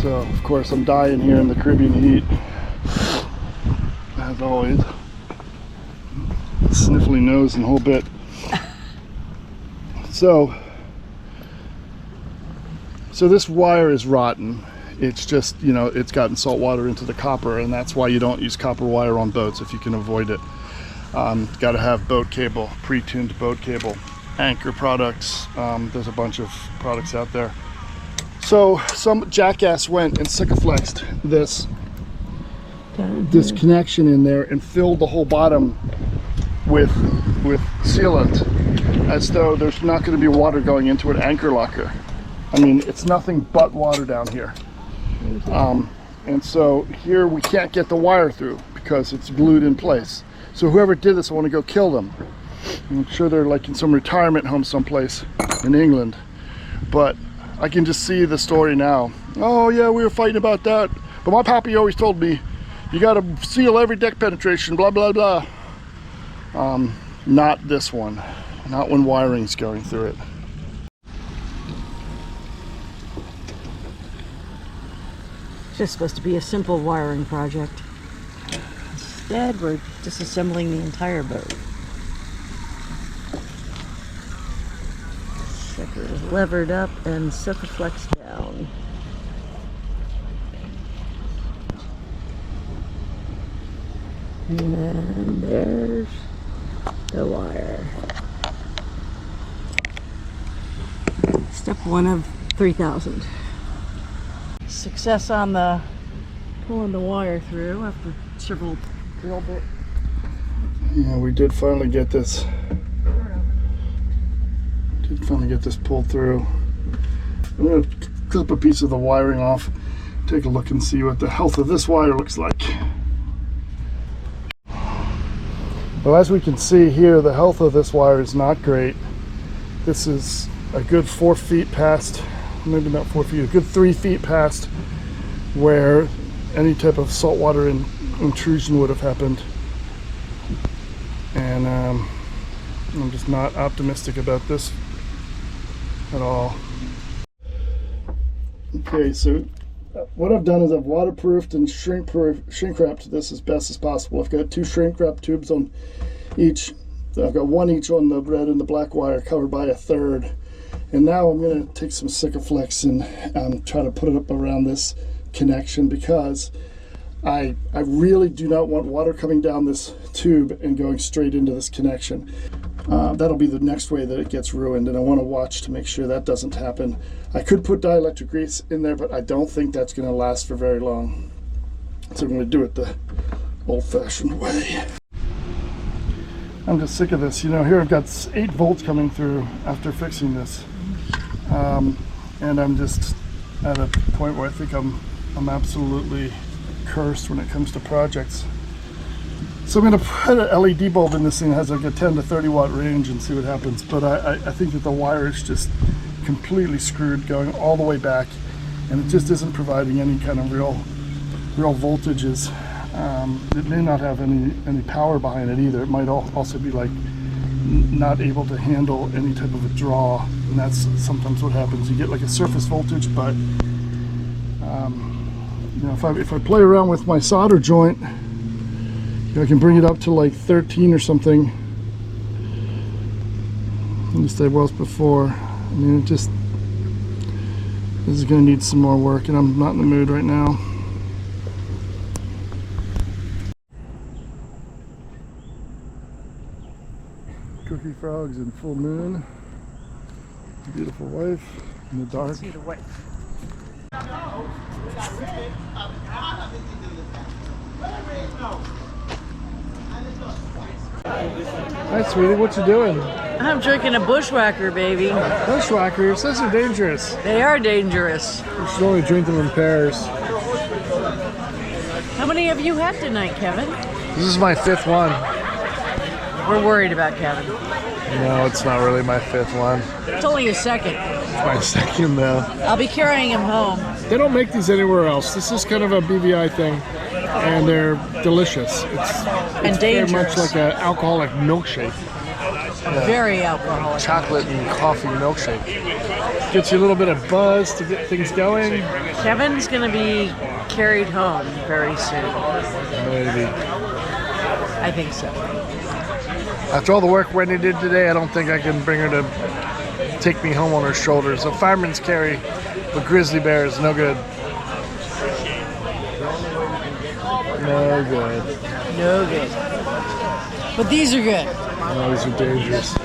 So, of course, I'm dying here in the Caribbean heat, as always. Sniffly nose and whole bit. So this wire is rotten. It's just, you know, it's gotten salt water into the copper, and that's why you don't use copper wire on boats if you can avoid it. Got to have boat cable, pre-tuned boat cable, Anchor products. There's a bunch of products out there. So some jackass went and sucker-flexed this connection in there and filled the whole bottom with sealant, as though there's not going to be water going into an anchor locker. I mean, it's nothing but water down here. And so here we can't get the wire through because it's glued in place. So whoever did this, I want to go kill them. I'm sure they're like in some retirement home someplace in England. But I can just see the story now. Oh yeah, we were fighting about that. But my pappy always told me, you got to seal every deck penetration, blah, blah, blah. Not this one. Not when wiring's going through it. It's just supposed to be a simple wiring project. Instead, we're disassembling the entire boat. Sucker is levered up and sucker flexed down. And there's the wire. Step 1 of 3,000. Success on the pulling the wire through after several drill bits. Yeah, we did finally get this. Pulled through. I'm going to clip a piece of the wiring off, take a look and see what the health of this wire looks like. Well, as we can see here, the health of this wire is not great. This is a good 4 feet past, maybe not 4 feet, a good 3 feet past where any type of saltwater intrusion would have happened. And I'm just not optimistic about this at all. Okay, so what I've done is I've waterproofed and shrink wrapped this as best as possible. I've got 2 shrink wrap tubes on each. I've got 1 each on the red and the black wire, covered by a third. And now I'm going to take some Sikaflex and try to put it up around this connection, because I really do not want water coming down this tube and going straight into this connection. That'll be the next way that it gets ruined, and I want to watch to make sure that doesn't happen. I could put dielectric grease in there, but I don't think that's going to last for very long. So I'm going to do it the old-fashioned way. I'm just sick of this. You know, here I've got 8 volts coming through after fixing this. And I'm just at a point where I think I'm absolutely cursed when it comes to projects. So I'm going to put an LED bulb in this thing that has like a 10 to 30 watt range and see what happens. But I think that the wire is just completely screwed, going all the way back, and it just isn't providing any kind of real voltages. It may not have any power behind it either. It might also be like not able to handle any type of a draw, and that's sometimes what happens. You get like a surface voltage, but you know, if I play around with my solder joint, you know, I can bring it up to like 13 or something. At least I was before. I mean, this is going to need some more work, and I'm not in the mood right now. Cookie frogs in full moon. Beautiful wife in the dark. See the wife. Hi, sweetie. What you doing? I'm drinking a bushwhacker, baby. Bushwhackers. Those are dangerous. They are dangerous. You should only drink them in pairs. How many have you had tonight, Kevin? This is my 5th one. We're worried about Kevin. No, it's not really my 5th one. It's only your 2nd. It's my 2nd though. I'll be carrying him home. They don't make these anywhere else. This is kind of a BVI thing, and they're delicious. It's very much like an alcoholic milkshake. Very alcoholic. Chocolate and coffee milkshake. Gets you a little bit of buzz to get things going. Kevin's gonna be carried home very soon. Maybe. I think so. After all the work Wendy did today, I don't think I can bring her to take me home on her shoulders. A fireman's carry with grizzly bear is no good. No good. No good. But these are good. Oh, these are dangerous.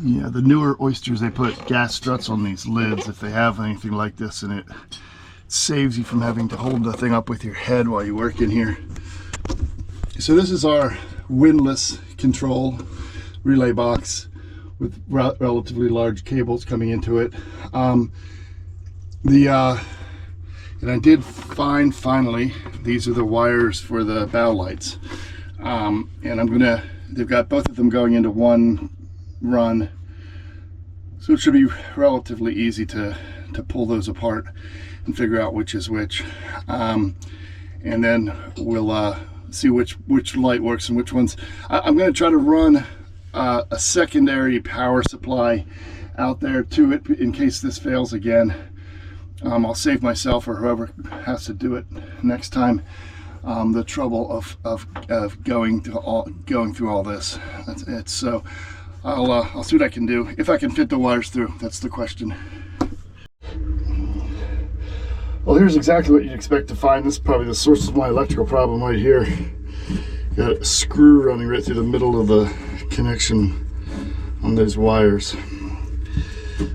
Yeah, the newer oysters, they put gas struts on these lids if they have anything like this, and it saves you from having to hold the thing up with your head while you work in here. So this is our windlass control relay box with relatively large cables coming into it. And I did find, finally, these are the wires for the bow lights. And they've got both of them going into one run. So it should be relatively easy to pull those apart and figure out which is which. And then we'll see which light works and which ones. I'm going to try to run a secondary power supply out there to it in case this fails again. I'll save myself or whoever has to do it next time the trouble of going through all this. So I'll see what I can do, if I can fit the wires through. That's the question. Well, here's exactly what you'd expect to find. This is probably the source of my electrical problem right here. Got a screw running right through the middle of the connection on those wires.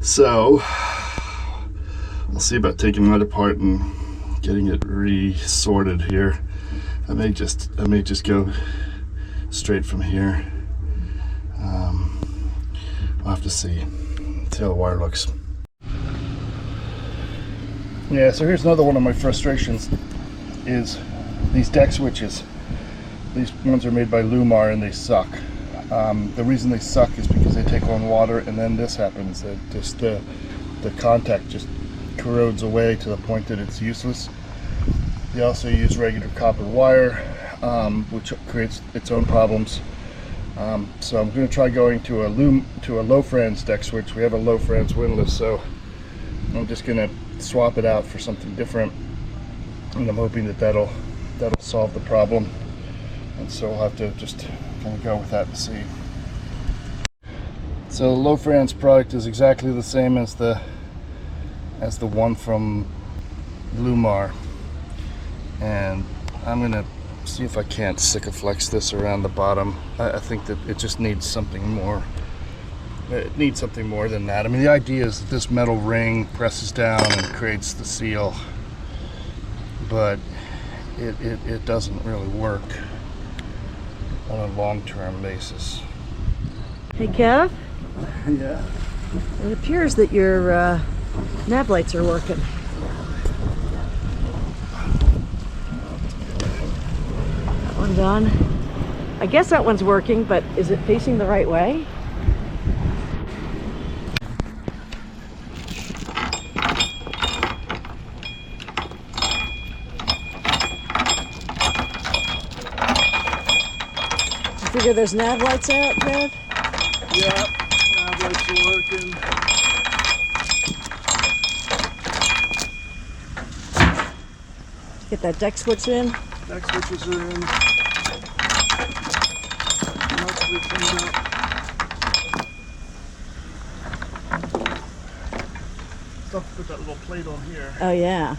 So I'll see about taking that apart and getting it re-sorted here. I may just go straight from here. I'll have to see how the wire looks. Yeah, so here's another one of my frustrations, is these deck switches. These ones are made by Lumar and they suck. The reason they suck is because they take on water, and then this happens. Just the contact just corrodes away to the point that it's useless. They also use regular copper wire, which creates its own problems. So I'm going to try going to a low Franz deck switch. We have a low Franz windlass, so I'm just going to swap it out for something different, and I'm hoping that'll solve the problem. And so we'll have to just kind of go with that and see. So the low Franz product is exactly the same as the one from Lumar, and I'm gonna see if I can't Sikaflex this around the bottom. I think that it just needs something more. It needs something more than that. I mean, the idea is that this metal ring presses down and creates the seal, but it doesn't really work on a long-term basis. Hey, Kev? Yeah? It appears that your nav lights are working. That one done. I guess that one's working, but is it facing the right way? Figure those nav lights out, Kev? Yeah, nav lights are working. Get that deck switch in. Deck switches are in. Mostly cleaned up. Still have to put that little plate on here. Oh, yeah.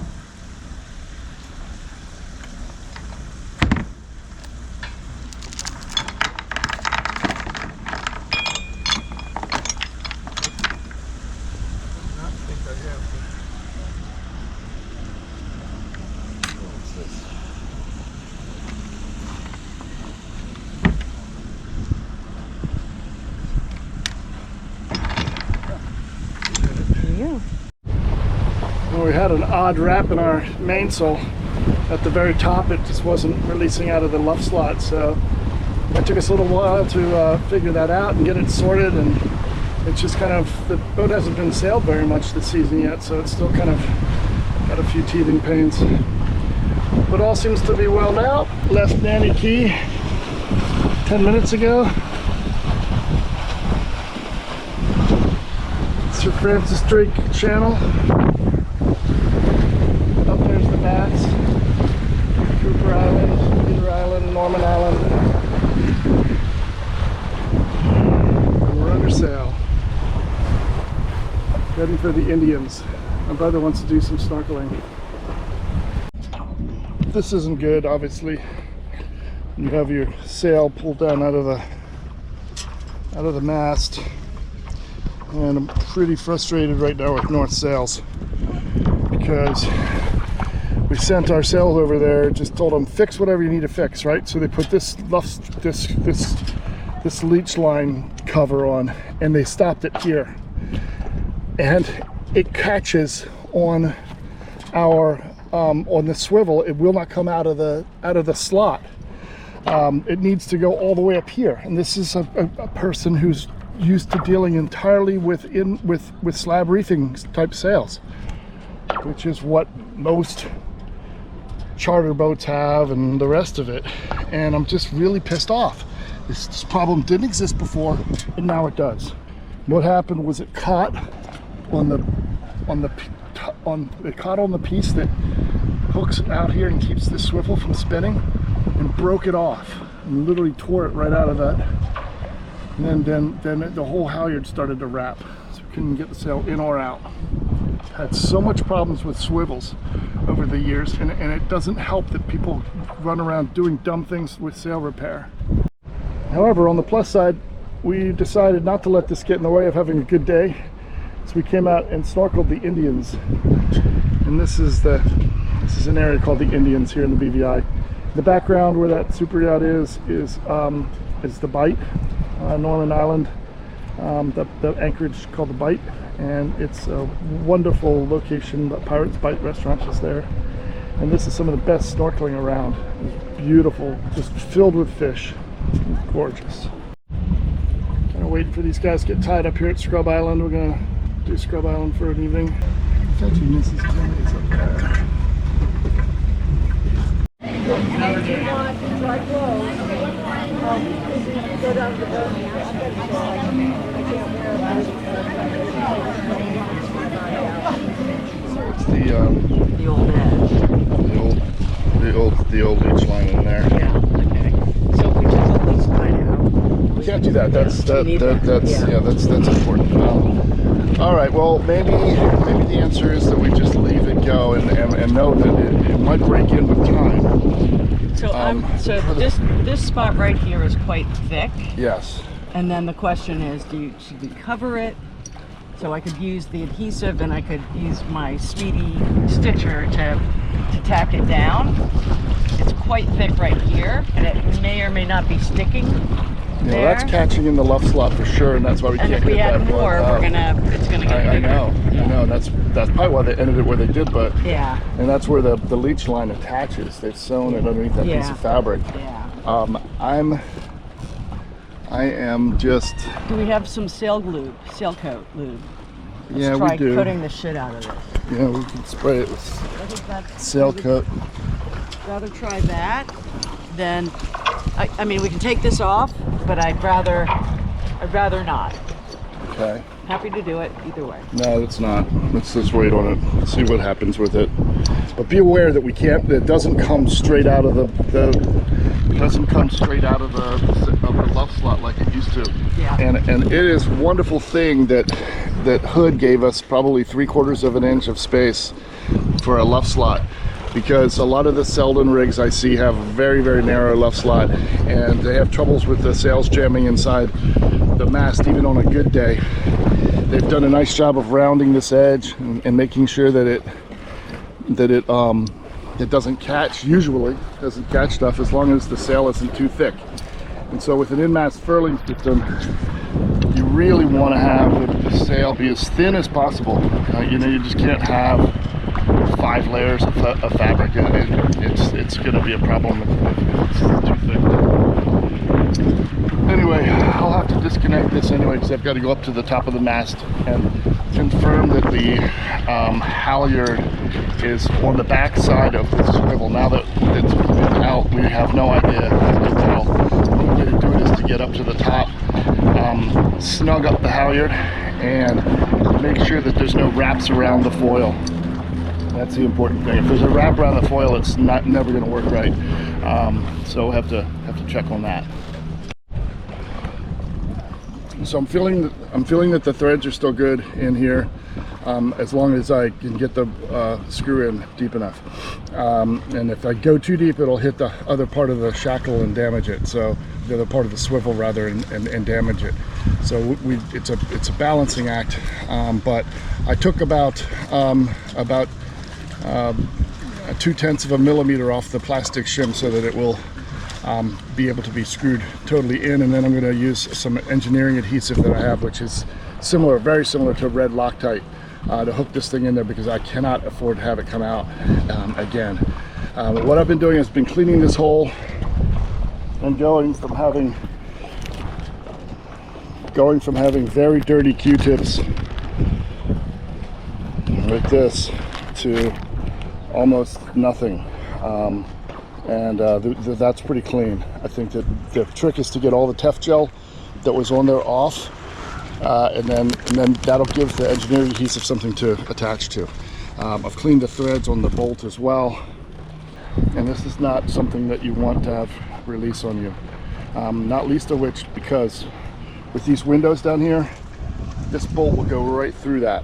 Well, we had an odd wrap in our mainsail at the very top. It just wasn't releasing out of the luff slot, so it took us a little while to figure that out and get it sorted. And it's just kind of, the boat hasn't been sailed very much this season yet, so it's still kind of got a few teething pains. But all seems to be well now. Left Nanny Key 10 minutes ago. Sir Francis Drake Channel. Up there's the Mast, Cooper Island, Peter Island, Norman Island. And we're under sail, heading for the Indians. My brother wants to do some snorkeling. This isn't good, obviously. You have your sail pulled down out of the mast, and I'm pretty frustrated right now with North Sails because we sent our sails over there, just told them fix whatever you need to fix, right? So they put this leech line cover on, and they stopped it here, and it catches on our on the swivel. It will not come out of the slot. It needs to go all the way up here, and this is a person who's used to dealing entirely with slab reefing type sails, which is what most charter boats have and the rest of it. And I'm just really pissed off. This problem didn't exist before, and now it does. What happened was it caught on the piece that hooks out here and keeps this swivel from spinning, and broke it off and literally tore it right out of that. And then the whole halyard started to wrap, so we couldn't get the sail in or out. Had so much problems with swivels over the years, and it doesn't help that people run around doing dumb things with sail repair. However, on the plus side, we decided not to let this get in the way of having a good day, so we came out and snorkeled the Indians. And this is an area called the Indians here in the BVI. The background where that super yacht is the Bight, Norman Island. The anchorage called the Bight, and it's a wonderful location. The Pirates Bight restaurant is there, and this is some of the best snorkeling around. It's beautiful, just filled with fish. It's gorgeous. Kind of waiting for these guys to get tied up here at Scrub Island. We're gonna do Scrub Island for an evening. Mrs. Timmy's up there. So it's the old edge. the old leech line in there. Yeah. Okay. So if we took the leech line out, We can't do that. That's important. All right. Well, maybe the answer is that we just leave it go and know that it might break in with time. So this spot right here is quite thick. Yes. And then the question is, should we cover it? So I could use the adhesive, and I could use my speedy stitcher to tack it down. It's quite thick right here, and it may or may not be sticking. Yeah, well, that's catching in the luff slot for sure, and that's why we can't get that. And if we add more, it's gonna get bigger. I know. And that's probably why they ended it where they did, but yeah. And that's where the leech line attaches. They've sewn it underneath that piece of fabric. Yeah. I am just. Do we have some sail coat lube? Yeah, Let's try we do. coating the shit out of this. Yeah, we can spray it with sail coat. Rather try that. Then, I mean, we can take this off, but I'd rather not. Okay. Happy to do it either way. No, it's not. Let's just wait on it. Let's see what happens with it. But be aware that it doesn't come straight out of the luff slot like it used to. Yeah. And it is a wonderful thing that Hood gave us probably 3/4 of an inch of space for a luff slot, because a lot of the Selden rigs I see have a very, very narrow luff slot, and they have troubles with the sails jamming inside the mast even on a good day. They've done a nice job of rounding this edge and making sure that it doesn't catch, usually doesn't catch stuff as long as the sail isn't too thick. And so with an in-mast furling system, you really want to have the sail be as thin as possible. You just can't have 5 layers of fabric. It's going to be a problem if it's too thick. Anyway, I'll have to disconnect this anyway because I've got to go up to the top of the mast and confirm that the halyard is on the back side of the swivel. Now that it's out, we have no idea. The only way to do it is to get up to the top, snug up the halyard, and make sure that there's no wraps around the foil. That's the important thing. If there's a wrap around the foil, it's never going to work right. So we'll have to check on that. So I'm feeling that the threads are still good in here, as long as I can get the screw in deep enough. And if I go too deep, it'll hit the other part of the shackle and damage it. So the other part of the swivel rather, and damage it. So it's a balancing act. But I took about 0.2 of a millimeter off the plastic shim so that it will be able to be screwed totally in, and then I'm going to use some engineering adhesive that I have, which is similar, very similar to red Loctite, to hook this thing in there, because I cannot afford to have it come out again. What I've been doing is been cleaning this hole and going from having very dirty Q-tips like this to almost nothing. That's pretty clean. I think that the trick is to get all the Tef gel that was on there off, and then that'll give the engineering adhesive something to attach to. I've cleaned the threads on the bolt as well, and this is not something that you want to have release on you. Not least of which because with these windows down here, this bolt will go right through that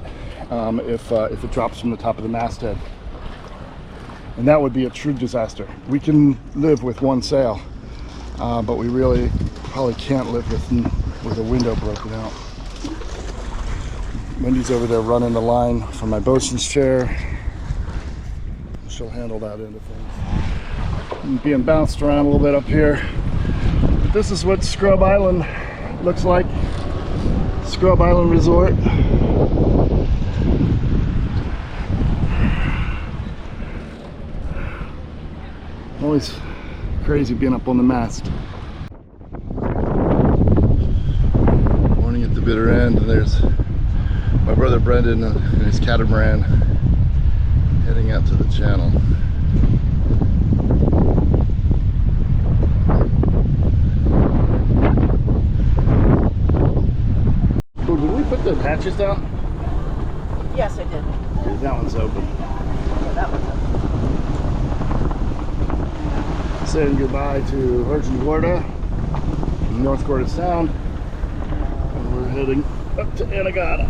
if it drops from the top of the masthead. And that would be a true disaster. We can live with one sail, but we really probably can't live with a window broken out. Wendy's over there running the line for my bosun's chair. She'll handle that end of things. I'm being bounced around a little bit up here. This is what Scrub Island looks like. Scrub Island Resort. Always crazy being up on the mast. Morning at the bitter end, and there's my brother Brendan and his catamaran heading out to the channel. Oh, did we put the hatches down? Yes, I did. Okay, that one's open. Yeah, that one's open. Saying goodbye to Virgin Gorda, North Gorda Sound, and we're heading up to Anegada.